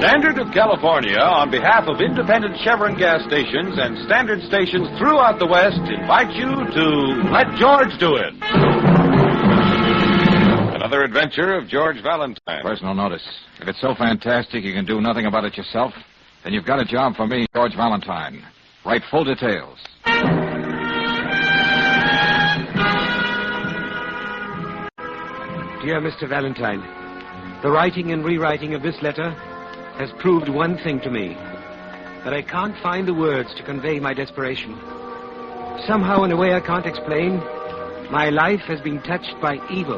Standard of California, on behalf of independent Chevron gas stations and standard stations throughout the West, invite you to Let George Do It. Another adventure of George Valentine. Personal notice. If it's so fantastic you can do nothing about it yourself, then you've got a job for me, George Valentine. Write full details. Dear Mr. Valentine, the writing and rewriting of this letter has proved one thing to me, that I can't find the words to convey my desperation. Somehow, in a way I can't explain, my life has been touched by evil.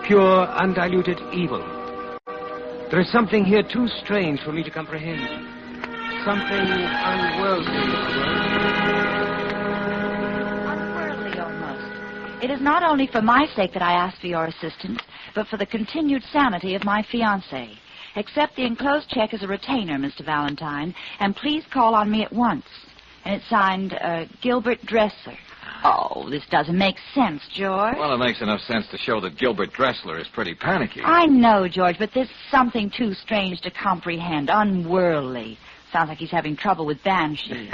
Pure, undiluted evil. There is something here too strange for me to comprehend. Something unworldly. Unworldly, almost. It is not only for my sake that I ask for your assistance, but for the continued sanity of my fiancée. Accept the enclosed check as a retainer, Mr. Valentine, and please call on me at once. And it's signed, Gilbert Dressler. Oh, this doesn't make sense, George. Well, it makes enough sense to show that Gilbert Dressler is pretty panicky. I know, George, but there's something too strange to comprehend. Unworldly. Sounds like he's having trouble with banshees.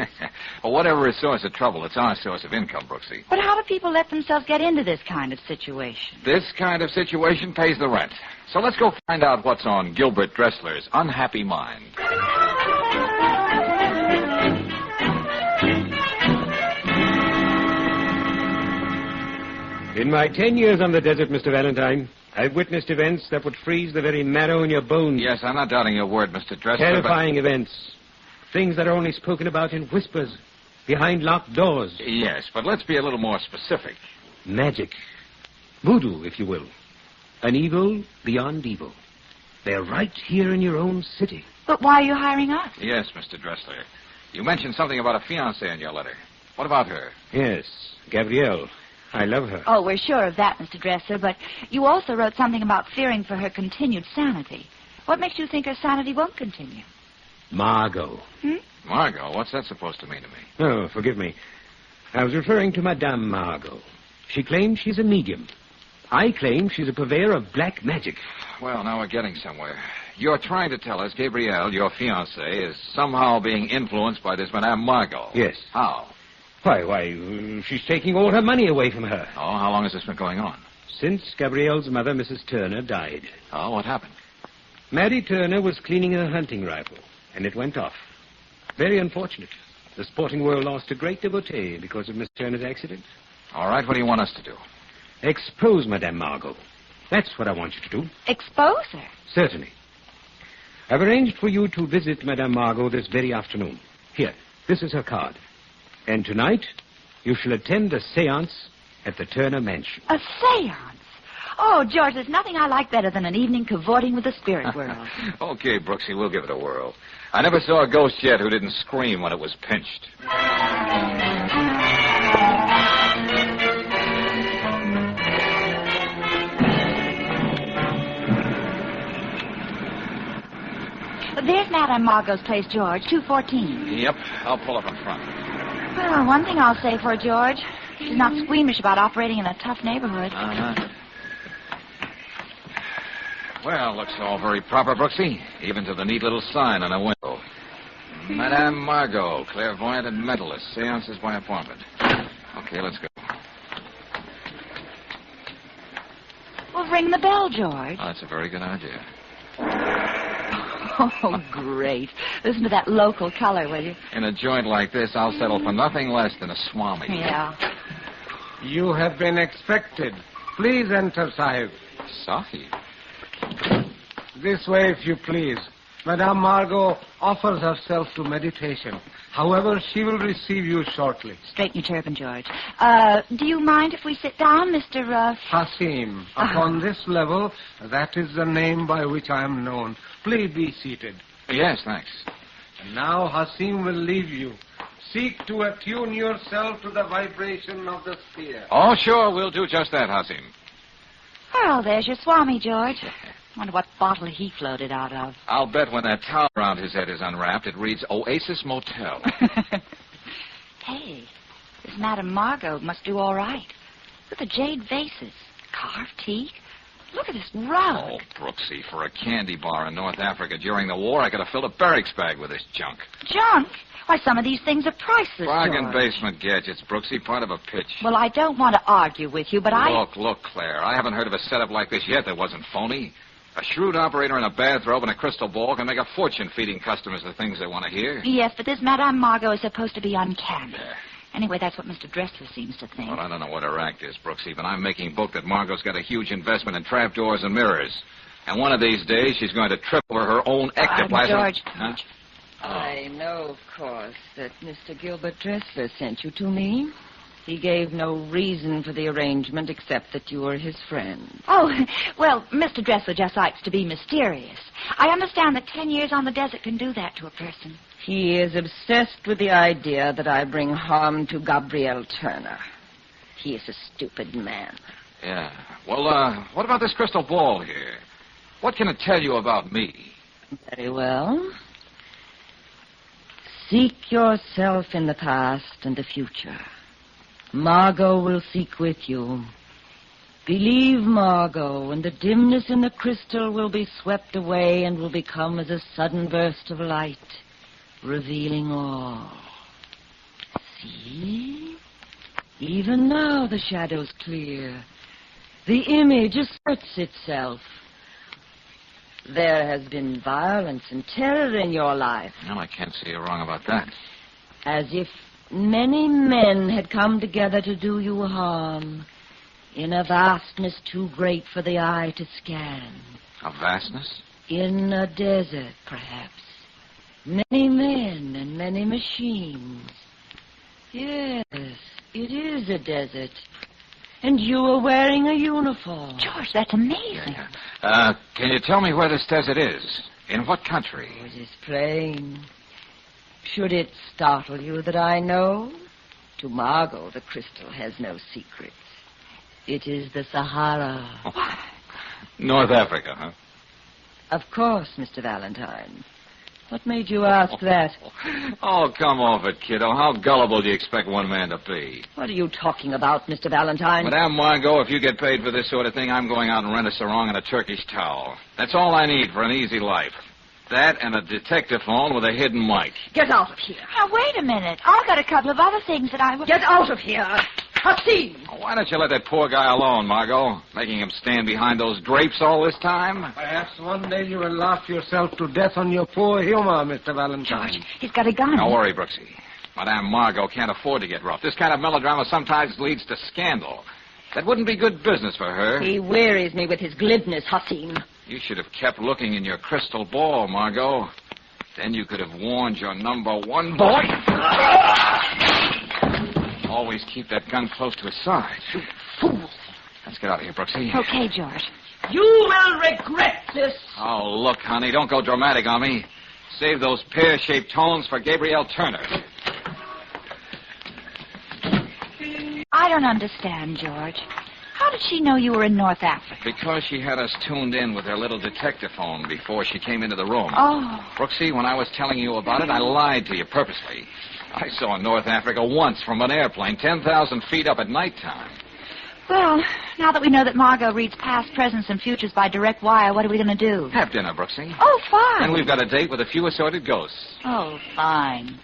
Well, whatever his source of trouble, it's our source of income, Brooksy. But how do people let themselves get into this kind of situation? This kind of situation pays the rent. So let's go find out what's on Gilbert Dressler's unhappy mind. In my 10 years on the desert, Mr. Valentine, I've witnessed events that would freeze the very marrow in your bones. Yes, I'm not doubting your word, Mr. Dressler. Terrifying events. Things that are only spoken about in whispers, behind locked doors. Yes, but let's be a little more specific. Magic. Voodoo, if you will. An evil beyond evil. They're right here in your own city. But why are you hiring us? Yes, Mr. Dressler. You mentioned something about a fiancée in your letter. What about her? Yes, Gabrielle. I love her. Oh, we're sure of that, Mr. Dressler, but you also wrote something about fearing for her continued sanity. What makes you think her sanity won't continue? Margo. Margo? What's that supposed to mean to me? Oh, forgive me. I was referring to Madam Margo. She claims she's a medium. I claim she's a purveyor of black magic. Well, now we're getting somewhere. You're trying to tell us Gabrielle, your fiancée, is somehow being influenced by this Madame Margo. Yes. How? Why, she's taking all her money away from her. Oh, how long has this been going on? Since Gabrielle's mother, Mrs. Turner, died. Oh, what happened? Mary Turner was cleaning her hunting rifle, and it went off. Very unfortunate. The sporting world lost a great devotee because of Miss Turner's accident. All right, what do you want us to do? Expose Madame Margo. That's what I want you to do. Expose her? Certainly. I've arranged for you to visit Madame Margo this very afternoon. Here, this is her card. And tonight, you shall attend a séance at the Turner Mansion. A séance? Oh, George, there's nothing I like better than an evening cavorting with the spirit world. Okay, Brooksy, we'll give it a whirl. I never saw a ghost yet who didn't scream when it was pinched. There's Madame Margot's place, George, 214. Yep, I'll pull up in front. Well, one thing I'll say for her, George. She's not squeamish about operating in a tough neighborhood. Uh-huh. Well, looks all very proper, Brooksy, even to the neat little sign on a window. Madame Margo, clairvoyant and mentalist, seances by appointment. Okay, let's go. Well, ring the bell, George. Oh, that's a very good idea. Oh, great. Listen to that local color, will you? In a joint like this, I'll settle for nothing less than a swami. Yeah. You have been expected. Please enter, Sahib. Sahib? This way, if you please. Madame Margo offers herself to meditation. However, she will receive you shortly. Straighten your turban, George. Do you mind if we sit down, Mr. Hasim. Upon this level, that is the name by which I am known. Please be seated. Yes, thanks. And now Hasim will leave you. Seek to attune yourself to the vibration of the sphere. Oh, sure, we'll do just that, Hasim. Well, there's your swami, George. Wonder what bottle he floated out of. I'll bet when that towel around his head is unwrapped, it reads Oasis Motel. Hey, this Madame Margo must do all right. Look at the jade vases, carved teak. Look at this rug. Oh, Brooksy, for a candy bar in North Africa during the war, I could have filled a barracks bag with this junk. Junk? Why, some of these things are priceless, Bargain George. basement gadgets, Brooksy, part of a pitch. Well, I don't want to argue with you, but Look, Claire, I haven't heard of a setup like this yet that wasn't phony. A shrewd operator in a bathrobe and a crystal ball can make a fortune feeding customers the things they want to hear. Yes, but this Madame Margo is supposed to be uncanny. Anyway, that's what Mr. Dressler seems to think. Well, I don't know what her act is, Brooksy, but I'm making book that Margot's got a huge investment in trapdoors and mirrors. And one of these days, she's going to trip over her own ectoplasm. George. Huh? I know, of course, that Mr. Gilbert Dressler sent you to me. He gave no reason for the arrangement except that you were his friend. Oh, well, Mr. Dressler just likes to be mysterious. I understand that 10 years on the desert can do that to a person. He is obsessed with the idea that I bring harm to Gabrielle Turner. He is a stupid man. Yeah. Well, what about this crystal ball here? What can it tell you about me? Very well. Seek yourself in the past and the future. Margo will seek with you. Believe Margo, and the dimness in the crystal will be swept away and will become as a sudden burst of light, revealing all. See? Even now the shadow's clear. The image asserts itself. There has been violence and terror in your life. Well, I can't see you wrong about that. As if many men had come together to do you harm, in a vastness too great for the eye to scan. A vastness? In a desert, perhaps. Many men and many machines. Yes, it is a desert. And you are wearing a uniform. George, that's amazing. Can you tell me where this desert is? In what country? Oh, it is plain. Should it startle you that I know? To Margo, the crystal has no secrets. It is the Sahara. Oh. North Africa, huh? Of course, Mr. Valentine. What made you ask that? Oh, come off it, kiddo. How gullible do you expect one man to be? What are you talking about, Mr. Valentine? Madame Margo, if you get paid for this sort of thing, I'm going out and rent a sarong and a Turkish towel. That's all I need for an easy life. That and a detective phone with a hidden mic. Get out of here. Now, wait a minute. I've got a couple of other things that I would... Get out of here. Hassim! Why don't you let that poor guy alone, Margo? Making him stand behind those drapes all this time? Perhaps one day you will laugh yourself to death on your poor humor, Mr. Valentine. George, he's got a gun. Don't worry, Brooksy. Madame Margo can't afford to get rough. This kind of melodrama sometimes leads to scandal. That wouldn't be good business for her. He wearies me with his glibness, Hassim. You should have kept looking in your crystal ball, Margo. Then you could have warned your number one boy. Always keep that gun close to his side. You fool. Let's get out of here, Brooksy. Okay, George. You will regret this. Oh, look, honey, don't go dramatic on me. Save those pear-shaped tones for Gabrielle Turner. I don't understand, George. How did she know you were in North Africa? Because she had us tuned in with her little detective phone before she came into the room. Oh. Brooksy, when I was telling you about it, I lied to you purposely. I saw North Africa once from an airplane, 10,000 feet up at nighttime. Well, now that we know that Margo reads past, presents, and futures by direct wire, what are we going to do? Have dinner, Brooksy. Oh, fine. And we've got a date with a few assorted ghosts. Oh, fine.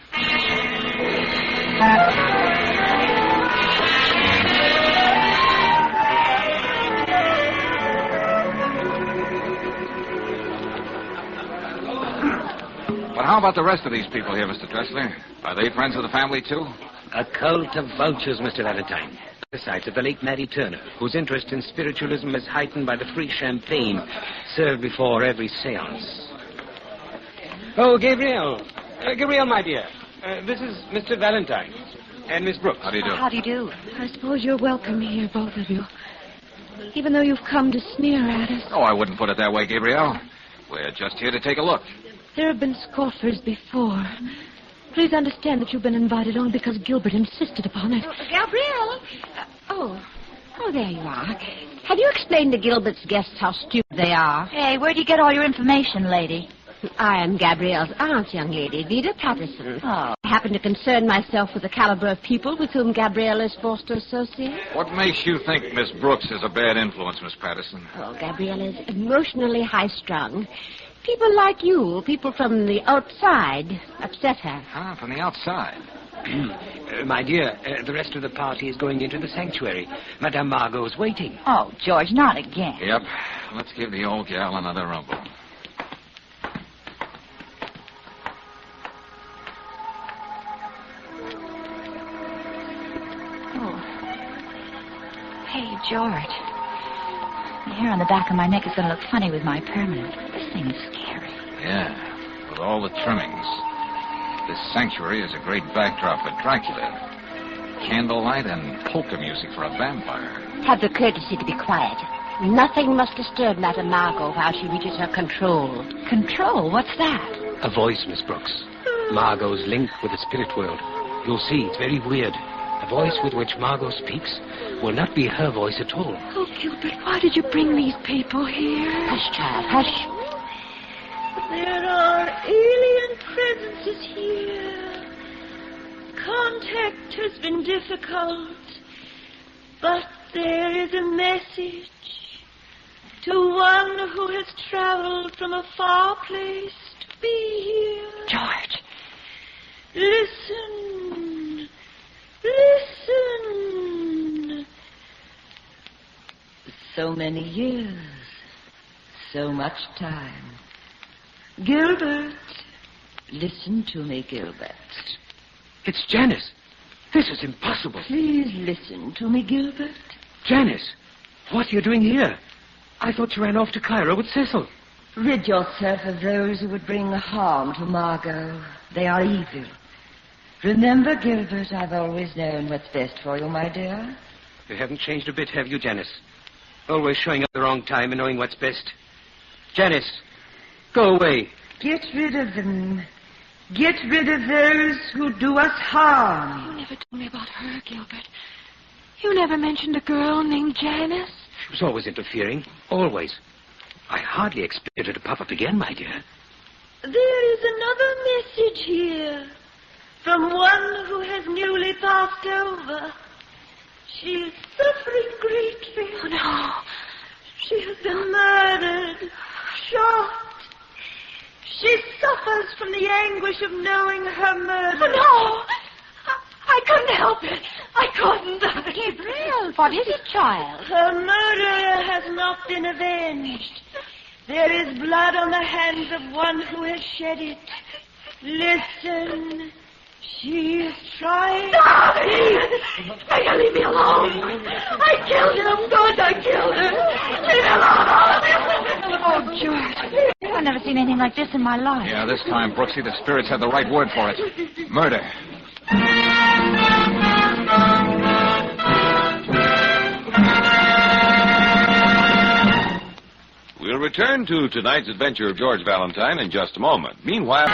But how about the rest of these people here, Mr. Dressler? Are they friends of the family, too? A cult of vultures, Mr. Valentine. Besides, of the late Maddy Turner, whose interest in spiritualism is heightened by the free champagne served before every seance. Oh, Gabrielle. Gabrielle, my dear. This is Mr. Valentine. And Miss Brooks. How do you do? How do you do? I suppose you're welcome here, both of you. Even though you've come to sneer at us. Oh, I wouldn't put it that way, Gabrielle. We're just here to take a look. There have been scoffers before. Please understand that you've been invited only because Gilbert insisted upon it. Gabrielle? Oh, there you are. Have you explained to Gilbert's guests how stupid they are? Hey, where'd you get all your information, lady? I am Gabrielle's aunt, young lady, Vida Patterson. Oh. I happen to concern myself with the caliber of people with whom Gabrielle is forced to associate. What makes you think Miss Brooks is a bad influence, Miss Patterson? Oh, Gabrielle is emotionally high-strung. People like you, people from the outside, upset her. Ah, from the outside. My dear, the rest of the party is going into the sanctuary. Madame Margo is waiting. Oh, George, not again. Yep. Let's give the old gal another rumble. Oh. Hey, George. The hair on the back of my neck is going to look funny with my permanent. This thing is scary. Yeah, with all the trimmings. This sanctuary is a great backdrop for Dracula. Candlelight and polka music for a vampire. Have the courtesy to be quiet. Nothing must disturb Madam Margo while she reaches her control. Control? What's that? A voice, Miss Brooks. Margot's link with the spirit world. You'll see, it's very weird. The voice with which Margot speaks will not be her voice at all. Oh, Gilbert, why did you bring these people here? Hush, child, hush. There are alien presences here. Contact has been difficult, but there is a message to one who has traveled from a far place to be here. George. Listen. Listen. So many years. So much time. Gilbert. Listen to me, Gilbert. It's Janice. This is impossible. Please listen to me, Gilbert. Janice, what are you doing here? I thought you ran off to Cairo with Cecil. Rid yourself of those who would bring harm to Margot. They are evil. Remember, Gilbert, I've always known what's best for you, my dear. You haven't changed a bit, have you, Janice? Always showing up the wrong time and knowing what's best. Janice, go away. Get rid of them. Get rid of those who do us harm. You never told me about her, Gilbert. You never mentioned a girl named Janice. She was always interfering. Always. I hardly expected her to pop up again, my dear. There is another message here from one who has newly passed over. She is suffering greatly. Oh, no. She has been murdered, shot. She suffers from the anguish of knowing her murder. Oh, no. I couldn't help it. I couldn't. Gabrielle, what is it, child? Her murderer has not been avenged. There is blood on the hands of one who has shed it. Listen. She is trying. Hey, leave me alone. I killed her. Of course I killed her. Leave me alone, all of you. Oh, George. I've never seen anything like this in my life. Yeah, this time, Brooksy, the spirits had the right word for it. Murder. We'll return to tonight's adventure of George Valentine in just a moment. Meanwhile...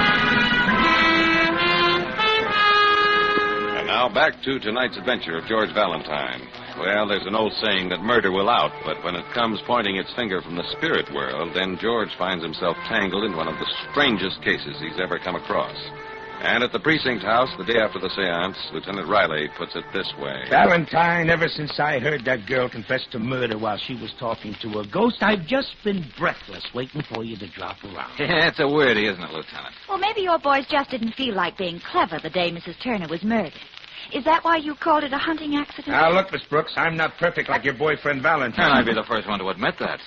And now back to tonight's adventure of George Valentine. Well, there's an old saying that murder will out, but when it comes pointing its finger from the spirit world, then George finds himself tangled in one of the strangest cases he's ever come across. And at the precinct house, the day after the seance, Lieutenant Riley puts it this way. Valentine, ever since I heard that girl confess to murder while she was talking to a ghost, I've just been breathless waiting for you to drop around. Yeah, it's a weirdie, isn't it, Lieutenant? Well, maybe your boys just didn't feel like being clever the day Mrs. Turner was murdered. Is that why you called it a hunting accident? Now, look, Miss Brooks, I'm not perfect like your boyfriend Valentine. And I'd be the first one to admit that.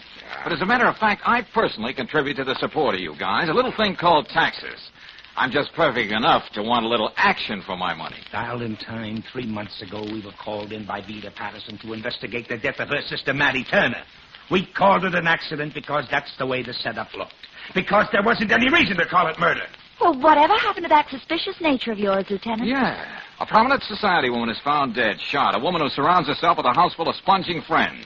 But as a matter of fact, I personally contribute to the support of you guys, a little thing called taxes. I'm just perfect enough to want a little action for my money. Valentine, 3 months ago, we were called in by Vida Patterson to investigate the death of her sister, Mattie Turner. We called it an accident because that's the way the setup looked. Because there wasn't any reason to call it murder. Well, whatever happened to that suspicious nature of yours, Lieutenant? Yeah. A prominent society woman is found dead, shot. A woman who surrounds herself with a house full of sponging friends.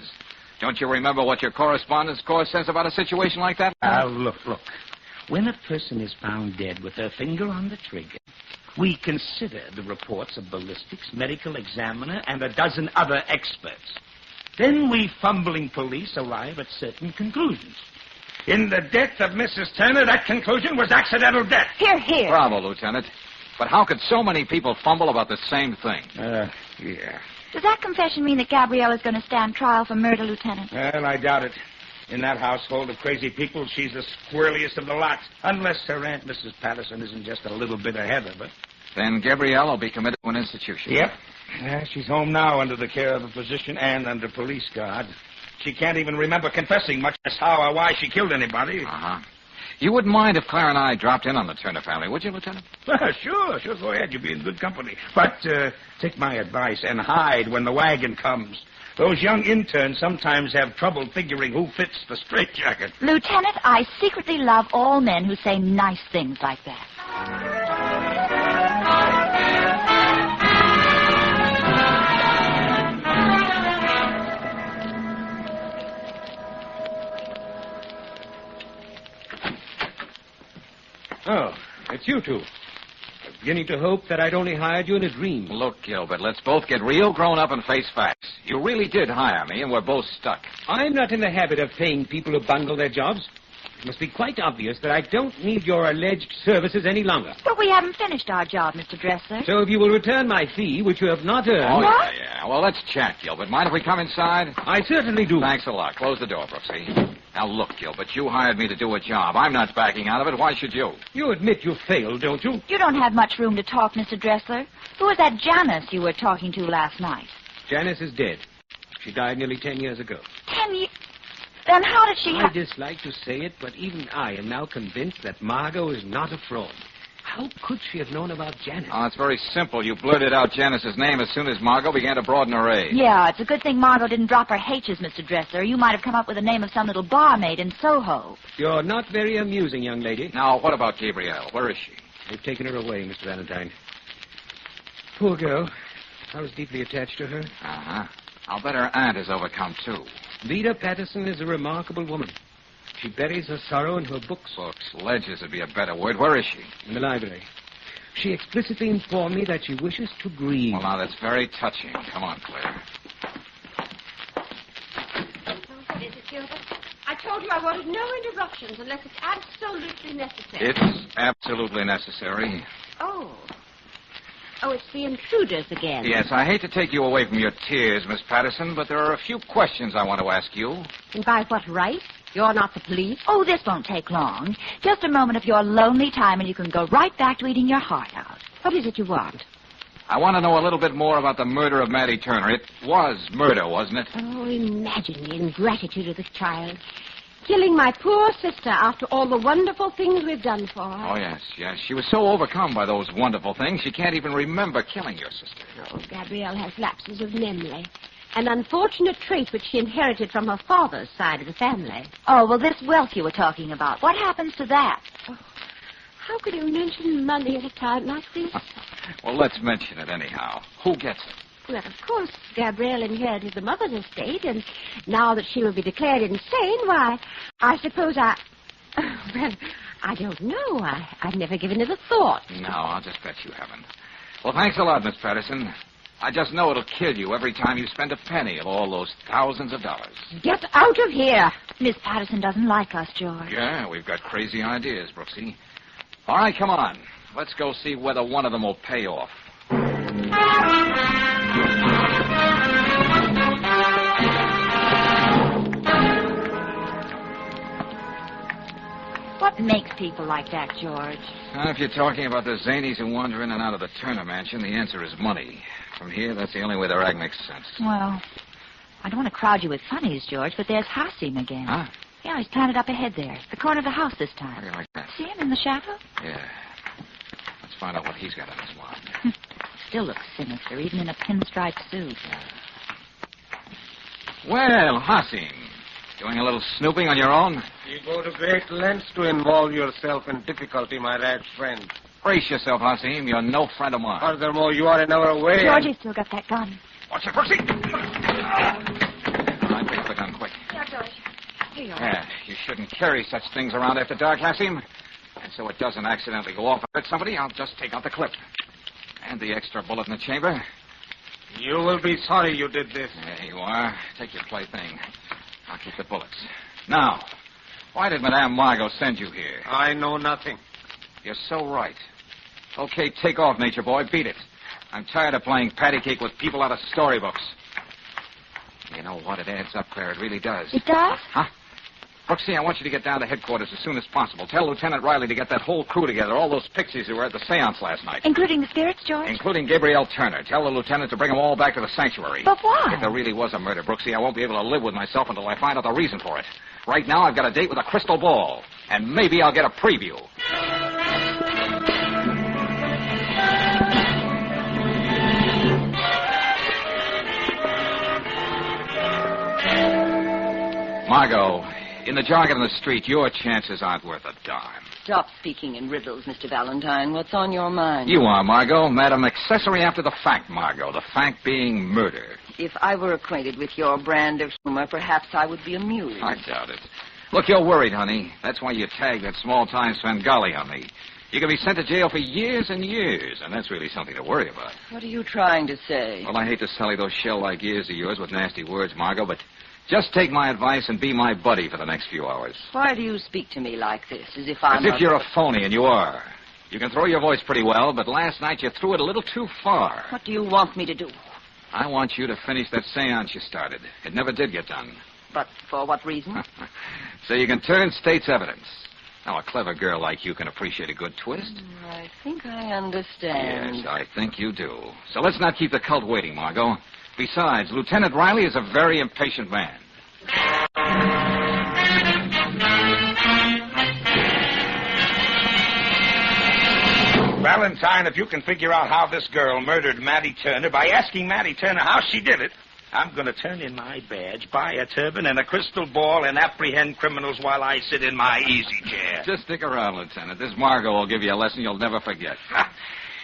Don't you remember what your correspondence course says about a situation like that? Now, look. When a person is found dead with her finger on the trigger, we consider the reports of ballistics, medical examiner, and a dozen other experts. Then we fumbling police arrive at certain conclusions. In the death of Mrs. Turner, that conclusion was accidental death. Here, here. Bravo, Lieutenant. But how could so many people fumble about the same thing? Yeah. Does that confession mean that Gabrielle is going to stand trial for murder, Lieutenant? Well, I doubt it. In that household of crazy people, she's the squirreliest of the lot. Unless her Aunt Mrs. Patterson isn't just a little bit ahead of her. Then Gabrielle will be committed to an institution. Yep. Yeah, she's home now under the care of a physician and under police guard. She can't even remember confessing, much less how or why she killed anybody. Uh-huh. You wouldn't mind if Claire and I dropped in on the Turner family, would you, Lieutenant? Sure. Go ahead. You'll be in good company. But take my advice and hide when the wagon comes. Those young interns sometimes have trouble figuring who fits the straitjacket. Lieutenant, I secretly love all men who say nice things like that. Oh, it's you two. I'm beginning to hope that I'd only hired you in a dream. Look, Gilbert, let's both get real grown up and face facts. You really did hire me, and we're both stuck. I'm not in the habit of paying people who bungle their jobs. It must be quite obvious that I don't need your alleged services any longer. But we haven't finished our job, Mr. Dressler. So if you will return my fee, which you have not earned... Oh, yeah. Well, let's chat, Gilbert. Mind if we come inside? I certainly do. Thanks a lot. Close the door, Brooksy. Now, look, Gilbert, you hired me to do a job. I'm not backing out of it. Why should you? You admit you failed, don't you? You don't have much room to talk, Mr. Dressler. Who was that Janice you were talking to last night? Janice is dead. She died nearly 10 years ago. 10 years? Then how did she... I dislike to say it, but even I am now convinced that Margo is not a fraud. How could she have known about Janice? Oh, it's very simple. You blurted out Janice's name as soon as Margo began to broaden her age. Yeah, it's a good thing Margo didn't drop her H's, Mr. Dressler. You might have come up with the name of some little barmaid in Soho. You're not very amusing, young lady. Now, what about Gabrielle? Where is she? They've taken her away, Mr. Valentine. Poor girl. I was deeply attached to her. Uh-huh. I'll bet her aunt is overcome, too. Vida Patterson is a remarkable woman. She buries her sorrow in her books. Books. Ledgers would be a better word. Where is she? In the library. She explicitly informed me that she wishes to grieve. Well, now, that's very touching. Come on, Claire. What is it, Gilbert? I told you I wanted no interruptions unless it's absolutely necessary. It's absolutely necessary. Oh, it's the intruders again. Yes, I hate to take you away from your tears, Miss Patterson, but there are a few questions I want to ask you. And by what right? You're not the police. Oh, this won't take long. Just a moment of your lonely time, and you can go right back to eating your heart out. What is it you want? I want to know a little bit more about the murder of Maddie Turner. It was murder, wasn't it? Oh, imagine the ingratitude of this child. Killing my poor sister after all the wonderful things we've done for her. Oh, yes. She was so overcome by those wonderful things, she can't even remember killing your sister. Oh, Gabrielle has lapses of memory. An unfortunate trait which she inherited from her father's side of the family. Oh, well, this wealth you were talking about, what happens to that? Oh, how could you mention money at a time like this? Well, let's mention it anyhow. Who gets it? Well, of course, Gabrielle inherited the mother's estate, and now that she will be declared insane, why, I suppose well, I don't know. I've never given it a thought. No, I'll just bet you haven't. Well, thanks a lot, Miss Patterson. I just know it'll kill you every time you spend a penny of all those thousands of dollars. Get out of here! Miss Patterson doesn't like us, George. Yeah, we've got crazy ideas, Brooksy. All right, come on. Let's go see whether one of them will pay off. What makes people like that, George? If you're talking about the zanies who wander in and out of the Turner mansion, the answer is money. From here, that's the only way the rag makes sense. Well, I don't want to crowd you with funnies, George, but there's Hassim again. Huh? Yeah, he's planted up ahead there. The corner of the house this time. How do you like that? See him in the shadow? Yeah. Let's find out what he's got in his wand. Still looks sinister, even in a pinstripe suit. Well, Hassim, doing a little snooping on your own? You go to great lengths to involve yourself in difficulty, my rag friend. Brace yourself, Hassim. You're no friend of mine. Furthermore, you are in our way. George, he's still got that gun. Watch it, Brooksy. All right, pick up the gun quick. Yeah, George. Here you are. Yeah, you shouldn't carry such things around after dark, Hassim. And so it doesn't accidentally go off and hurt somebody, I'll just take out the clip. And the extra bullet in the chamber. You will be sorry you did this. There you are. Take your plaything. I'll keep the bullets. Now, Why did Madame Margo send you here? I know nothing. You're so right. Okay, take off, nature boy. Beat it. I'm tired of playing patty cake with people out of storybooks. You know what? It adds up, Claire. It really does. It does? Huh? Brooksy, I want you to get down to headquarters as soon as possible. Tell Lieutenant Riley to get that whole crew together, all those pixies who were at the seance last night. Including the spirits, George? Including Gabrielle Turner. Tell the lieutenant to bring them all back to the sanctuary. But why? If there really was a murder, Brooksy, I won't be able to live with myself until I find out the reason for it. Right now, I've got a date with a crystal ball. And maybe I'll get a preview. Margo, in the jargon of the street, your chances aren't worth a dime. Stop speaking in riddles, Mr. Valentine. What's on your mind? You are, Margo. Madam Accessory after the fact, Margo. The fact being murder. If I were acquainted with your brand of humor, perhaps I would be amused. I doubt it. Look, you're worried, honey. That's why you tagged that small-time Svengali on me. You could be sent to jail for years and years, and that's really something to worry about. What are you trying to say? Well, I hate to sully those shell-like ears of yours with nasty words, Margo, but just take my advice and be my buddy for the next few hours. Why do you speak to me like this, as if I'm... As if you're a phony, and you are. You can throw your voice pretty well, but last night you threw it a little too far. What do you want me to do? I want you to finish that seance you started. It never did get done. But for what reason? So you can turn state's evidence. Now, a clever girl like you can appreciate a good twist. I think I understand. Yes, I think you do. So let's not keep the cult waiting, Margo. Besides, Lieutenant Riley is a very impatient man. Valentine, if you can figure out how this girl murdered Maddie Turner by asking Maddie Turner how she did it, I'm going to turn in my badge, buy a turban and a crystal ball, and apprehend criminals while I sit in my easy chair. Just stick around, Lieutenant. This Margo will give you a lesson you'll never forget.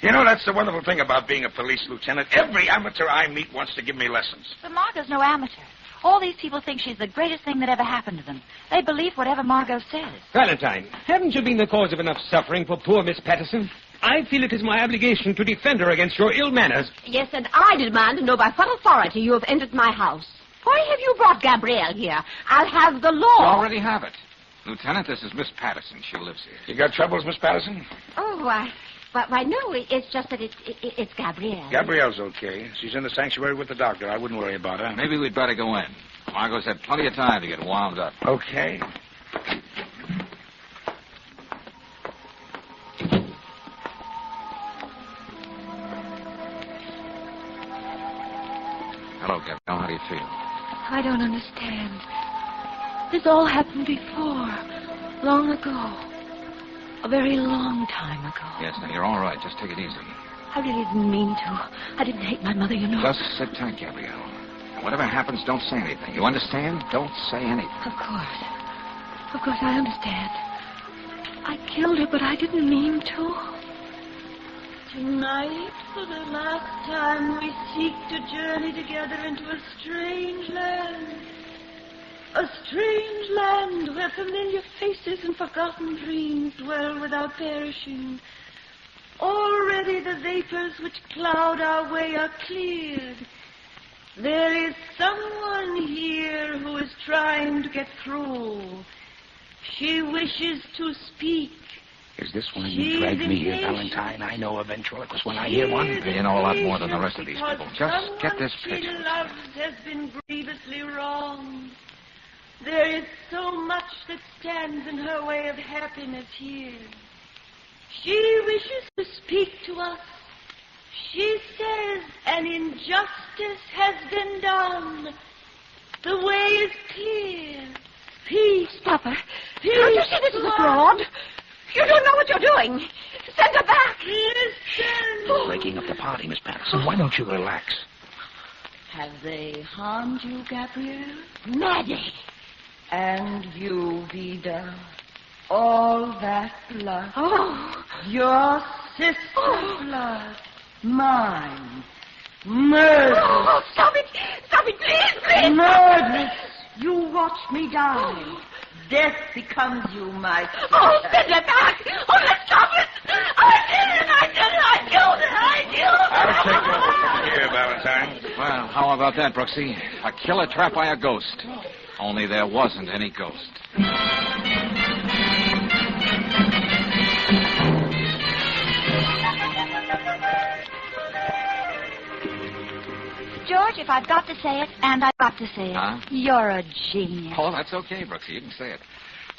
You know, that's the wonderful thing about being a police lieutenant. Every amateur I meet wants to give me lessons. But Margo's no amateur. All these people think she's the greatest thing that ever happened to them. They believe whatever Margo says. Valentine, haven't you been the cause of enough suffering for poor Miss Patterson? I feel it is my obligation to defend her against your ill manners. Yes, and I demand to know by what authority you have entered my house. Why have you brought Gabrielle here? I'll have the law. You already have it. Lieutenant, this is Miss Patterson. She lives here. You got troubles, Miss Patterson? Oh, why, no, it's just that it's Gabrielle. Gabrielle's okay. She's in the sanctuary with the doctor. I wouldn't worry about her. Maybe we'd better go in. Margo's had plenty of time to get wound up. Okay. Hello, Gabrielle. How do you feel? I don't understand. This all happened before, long ago. A very long time ago. Yes, now you're all right. Just take it easy. I really didn't mean to. I didn't hate my mother, you know. Just sit tight, Gabrielle. And whatever happens, don't say anything. You understand? Don't say anything. Of course. Of course, I understand. I killed her, but I didn't mean to. Tonight, for the last time, we seek to journey together into a strange land. A strange land where familiar faces and forgotten dreams dwell without perishing. Already the vapors which cloud our way are cleared. There is someone here who is trying to get through. She wishes to speak. Is this why you dragged me here, Valentine? I know a ventriloquist when I hear one. You know a lot more than the rest of these people. Just get this picture. She loves has been grievously wronged. There is so much that stands in her way of happiness here. She wishes to speak to us. She says an injustice has been done. The way is clear. Peace. Stop her. Peace. Don't you see this is a fraud? You don't know what you're doing. Send her back. Listen. Breaking up the party, Miss Patterson. Why don't you relax? Have they harmed you, Gabrielle? Maddie. And you, Vida? All that blood. Oh. Your sister's blood. Mine. Murderous. Oh, stop it. Stop it, please, please. Murderous. You watch me die. Death becomes you, my sister. Oh, send her back. Oh, let's stop it. I killed her. I'll take over from here, Valentine. Well, how about that, Brooksy? A killer trapped by a ghost. Only there wasn't any ghost. if I've got to say it, and I've got to say it. Huh? You're a genius. Oh, that's okay, Brooksy. You can say it.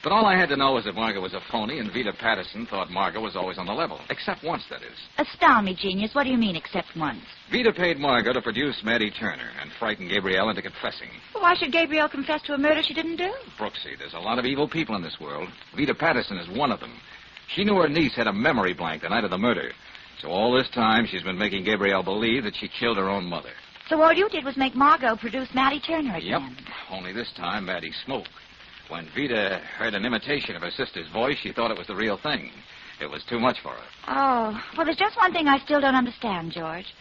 But all I had to know was that Margo was a phony, and Vita Patterson thought Margo was always on the level. Except once, that is. Astound me, genius. What do you mean, except once? Vita paid Margo to produce Maddie Turner and frighten Gabrielle into confessing. Well, why should Gabrielle confess to a murder she didn't do? Brooksy, there's a lot of evil people in this world. Vita Patterson is one of them. She knew her niece had a memory blank the night of the murder. So all this time, she's been making Gabrielle believe that she killed her own mother. So all you did was make Margo produce Maddie Turner again? Yep. Only this time, Maddie smoked. When Vita heard an imitation of her sister's voice, she thought it was the real thing. It was too much for her. Oh, well, there's just one thing I still don't understand, George.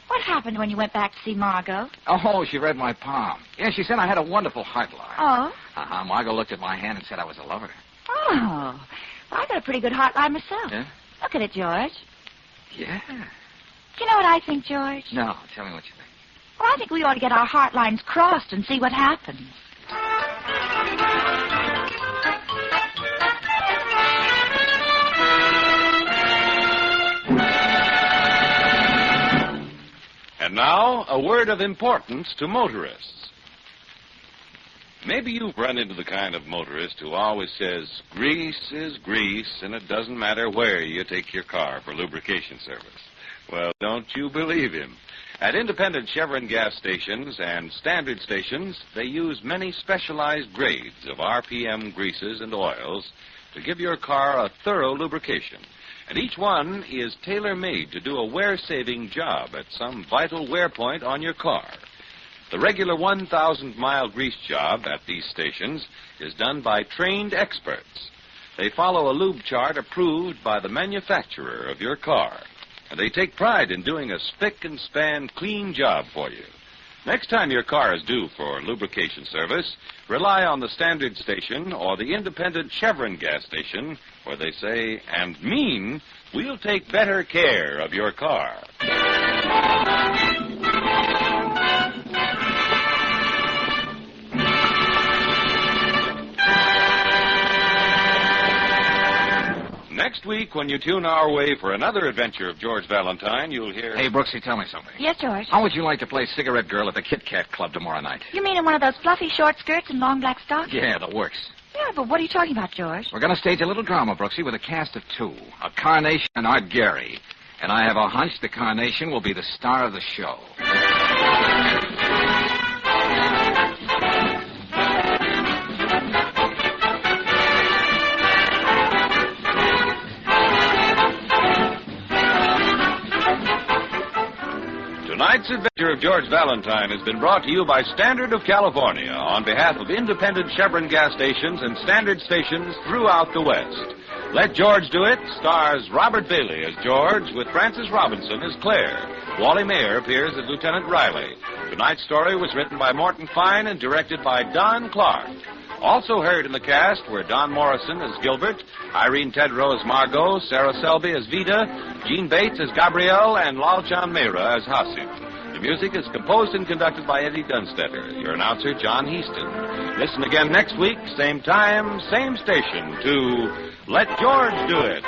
What happened when you went back to see Margo? Oh, she read my palm. Yeah, she said I had a wonderful heart line. Oh? Uh-huh. Margo looked at my hand and said I was a lover. Oh. Well, I got a pretty good heart line myself. Yeah? Look at it, George. Yeah. Do you know what I think, George? No, tell me what you think. Well, I think we ought to get our heart lines crossed and see what happens. And now, a word of importance to motorists. Maybe you've run into the kind of motorist who always says, grease is grease, and it doesn't matter where you take your car for lubrication service. Well, don't you believe him. At independent Chevron gas stations and standard stations, they use many specialized grades of RPM greases and oils to give your car a thorough lubrication. And each one is tailor-made to do a wear-saving job at some vital wear point on your car. The regular 1,000-mile grease job at these stations is done by trained experts. They follow a lube chart approved by the manufacturer of your car. And they take pride in doing a spick-and-span clean job for you. Next time your car is due for lubrication service, rely on the standard station or the independent Chevron gas station, where they say and mean, we'll take better care of your car. Next week, when you tune our way for another adventure of George Valentine, you'll hear... Hey, Brooksy, tell me something. Yes, George? How would you like to play Cigarette Girl at the Kit Kat Club tomorrow night? You mean in one of those fluffy short skirts and long black stockings? Yeah, the works. Yeah, but what are you talking about, George? We're going to stage a little drama, Brooksy, with a cast of two. A Carnation and Art Gary. And I have a hunch the Carnation will be the star of the show. Tonight's adventure of George Valentine has been brought to you by Standard of California on behalf of independent Chevron gas stations and standard stations throughout the West. Let George Do It stars Robert Bailey as George with Frances Robinson as Claire. Wally Mayer appears as Lieutenant Riley. Tonight's story was written by Morton Fine and directed by Don Clark. Also heard in the cast were Don Morrison as Gilbert, Irene Tedrow as Margo, Sarah Selby as Vita, Gene Bates as Gabrielle, and Lalchan Mehra as Hasim. The music is composed and conducted by Eddie Dunstetter. Your announcer, John Heaston. Listen again next week, same time, same station, to Let George Do It.